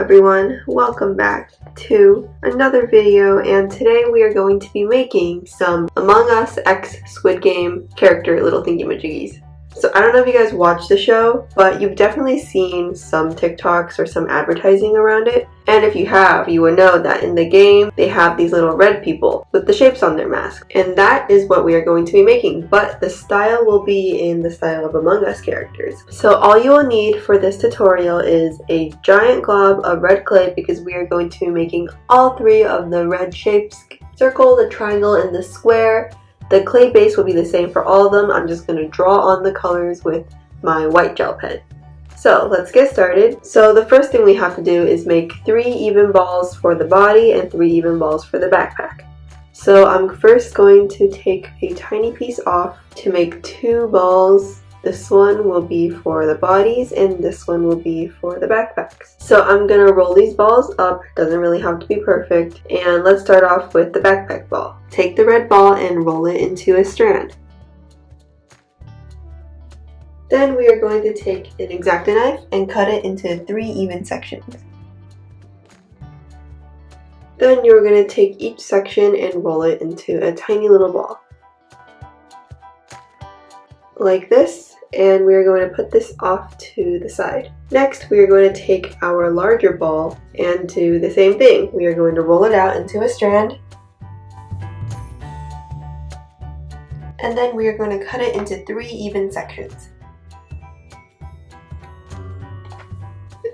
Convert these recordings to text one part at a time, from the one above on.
everyone, welcome back to another video, and today we are going to be making some Among Us X Squid Game character little thingy-majiggies. So I don't know if you guys watch the show, but you've definitely seen some TikToks or some advertising around it. And if you have, you would know that in the game, they have these little red people with the shapes on their mask. And that is what we are going to be making, but the style will be in the style of Among Us characters. So all you will need for this tutorial is a giant glob of red clay, because we are going to be making all three of the red shapes: circle, the triangle, and the square. The clay base will be the same for all of them. I'm just going to draw on the colors with my white gel pen. So let's get started. So the first thing we have to do is make 3 even balls for the body and 3 even balls for the backpack. So I'm first going to take a tiny piece off to make 2 balls. This one will be for the bodies and this one will be for the backpacks. So I'm going to roll these balls up, doesn't really have to be perfect, and let's start off with the backpack ball. Take the red ball and roll it into a strand. Then we are going to take an X-Acto knife and cut it into 3 even sections. Then you're going to take each section and roll it into a tiny little ball, like this, and we are going to put this off to the side. Next, we are going to take our larger ball and do the same thing. We are going to roll it out into a strand, and then we are going to cut it into 3 even sections.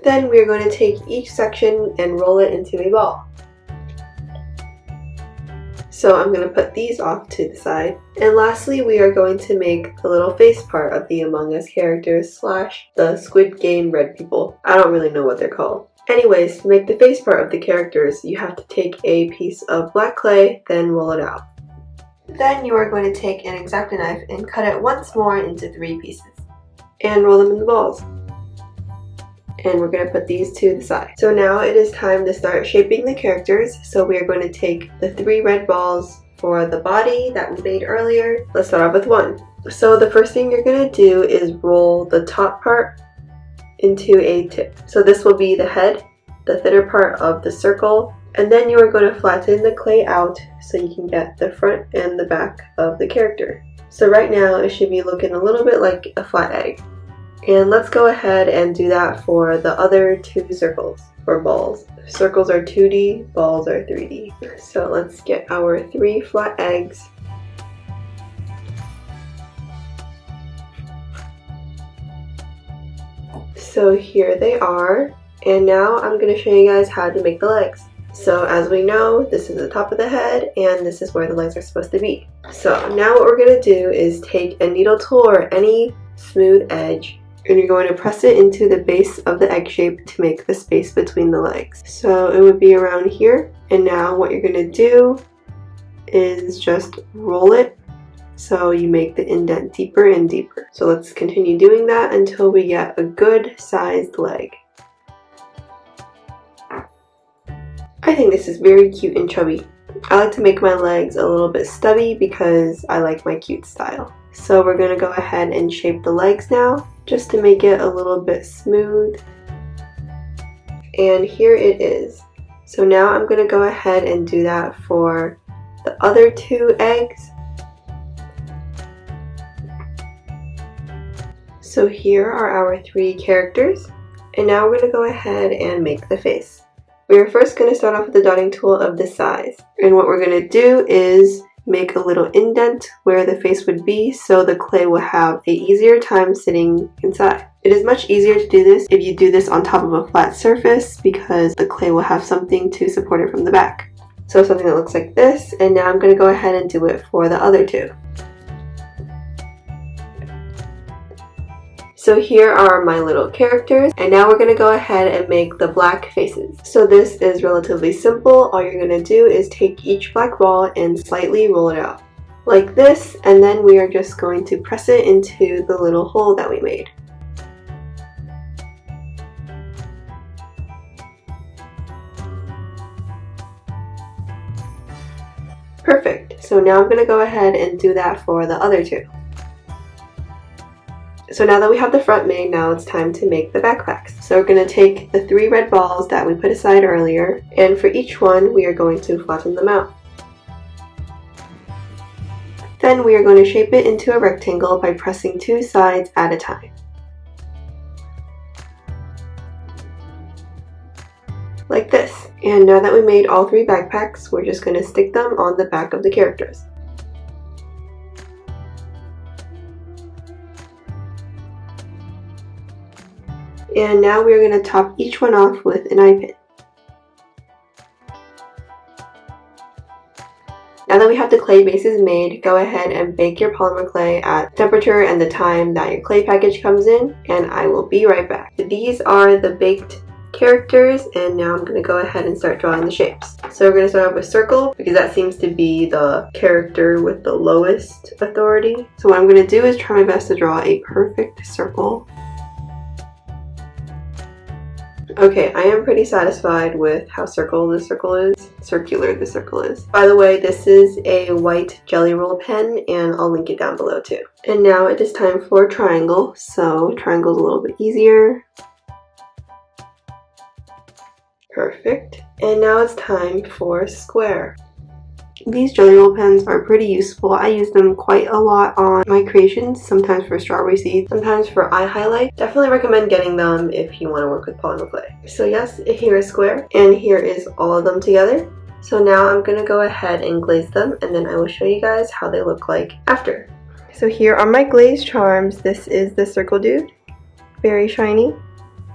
Then we are going to take each section and roll it into a ball. So I'm going to put these off to the side. And lastly, we are going to make the little face part of the Among Us characters / the Squid Game red people. I don't really know what they're called. Anyways, to make the face part of the characters, you have to take a piece of black clay, then roll it out. Then you are going to take an X-Acto knife and cut it once more into 3 pieces. And roll them into balls. And we're going to put these to the side. So now it is time to start shaping the characters. So we are going to take the 3 red balls for the body that we made earlier. Let's start off with 1. So the first thing you're going to do is roll the top part into a tip. So this will be the head, the thinner part of the circle, and then you are going to flatten the clay out so you can get the front and the back of the character. So right now it should be looking a little bit like a flat egg. And let's go ahead and do that for the other 2 circles, or balls. Circles are 2D, balls are 3D. So let's get our 3 flat eggs. So here they are, and now I'm going to show you guys how to make the legs. So as we know, this is the top of the head, and this is where the legs are supposed to be. So now what we're going to do is take a needle tool or any smooth edge, and you're going to press it into the base of the egg shape to make the space between the legs. So it would be around here, and now what you're going to do is just roll it so you make the indent deeper and deeper. So let's continue doing that until we get a good sized leg. I think this is very cute and chubby. I like to make my legs a little bit stubby because I like my cute style. So we're going to go ahead and shape the legs now, just to make it a little bit smooth. And here it is. So now I'm going to go ahead and do that for the other 2 eggs. So here are our 3 characters, and now we're going to go ahead and make the face. We are first going to start off with the dotting tool of this size, and what we're going to do is make a little indent where the face would be so the clay will have an easier time sitting inside. It is much easier to do this if you do this on top of a flat surface, because the clay will have something to support it from the back. So something that looks like this, and now I'm going to go ahead and do it for the other 2. So here are my little characters, and now we're going to go ahead and make the black faces. So this is relatively simple. All you're going to do is take each black ball and slightly roll it out, like this, and then we are just going to press it into the little hole that we made. Perfect. So now I'm going to go ahead and do that for the other 2. So now that we have the front made, now it's time to make the backpacks. So we're going to take the 3 red balls that we put aside earlier, and for each one we are going to flatten them out. Then we are going to shape it into a rectangle by pressing 2 sides at a time. Like this. And now that we made all 3 backpacks, we're just going to stick them on the back of the characters. And now we're going to top each one off with an eye pin. Now that we have the clay bases made, go ahead and bake your polymer clay at the temperature and the time that your clay package comes in, and I will be right back. These are the baked characters, and now I'm going to go ahead and start drawing the shapes. So we're going to start off with circle, because that seems to be the character with the lowest authority. So what I'm going to do is try my best to draw a perfect circle. Okay, I am pretty satisfied with how circular the circle is. By the way, this is a white jelly roll pen, and I'll link it down below too. And now it is time for triangle, so triangle's a little bit easier. Perfect. And now it's time for square. These jelly roll pens are pretty useful. I use them quite a lot on my creations, sometimes for strawberry seeds, sometimes for eye highlight. Definitely recommend getting them if you want to work with polymer clay. So yes, here is square, and here is all of them together. So now I'm going to go ahead and glaze them, and then I will show you guys how they look like after. So here are my glazed charms. This is the circle dude. Very shiny,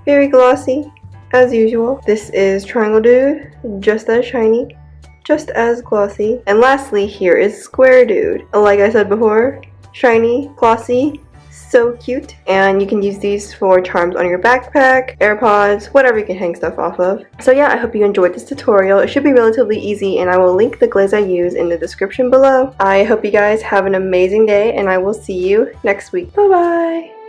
very glossy, as usual. This is triangle dude, just as shiny, just as glossy. And lastly, here is square dude. Like I said before, shiny, glossy, so cute. And you can use these for charms on your backpack, AirPods, whatever you can hang stuff off of. So yeah, I hope you enjoyed this tutorial. It should be relatively easy, and I will link the glaze I use in the description below. I hope you guys have an amazing day, and I will see you next week. Bye bye!